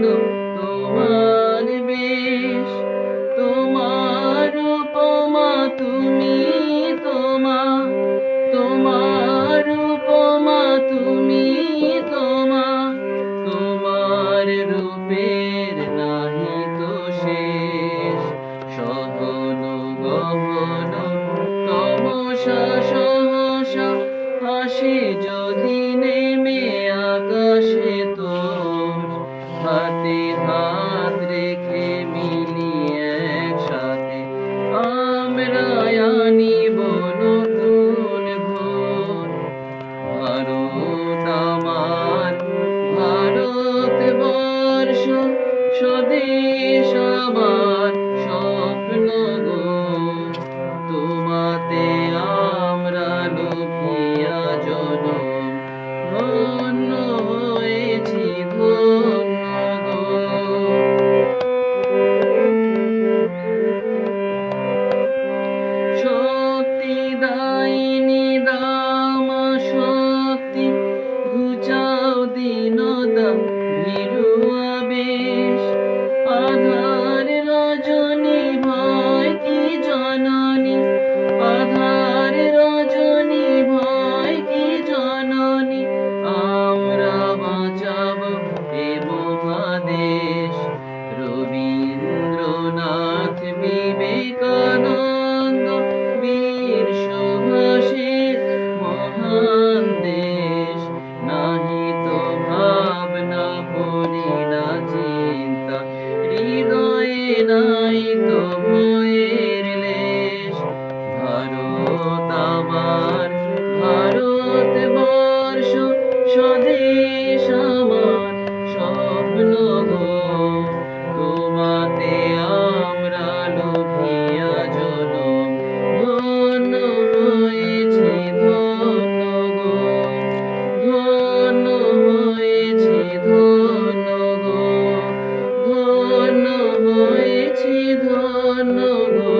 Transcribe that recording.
যেন তোমার বেশ, তোমার উপমা তুমি, তোমার উপমা তুমি, তোমার রূপের নাহি তো শেষ। সহন গহন তমসা সহসা আসে যদি নেমে আকাশে তোষ, হাতে হাত রেখে মিলি একসাথে আমরা আনিব নতুন ভোর। ভারত আমার, ভারতবর্ষ, স্বদেশ আমার স্বপ্ন গো। তোমাতে আমরা লোভিয়া জনম, ধন্য হয়েছি ধন্য গো। শক্তি দায়িনী দামা শক্তি, ঘুচাও দীনতা ভীরু আবেশ। আধার রজনী ভয় কি জননী, আধার রজনী ভয় কি জননী, আমরা বাঁচাবো এ মহাদেশ। রবীন্দ্রনাথ বিবেকানন্দ বীর সুভাষের মহান দেশ। নাহি তো ভাবনা করি না চিন্তা, হৃদয়ে নাই তো ভয়ের লেশ। ভারত আমার, ভারতবর্ষ, স্বদেশ আমার স্বপ্ন গো। তোমাতে আমরা লোভিয়া জনম, ধন্য হয়েছি ধন্য গো। ধন্য হয়েছি ধন্য গো, ধন্য হয়েছি ধন্য গো।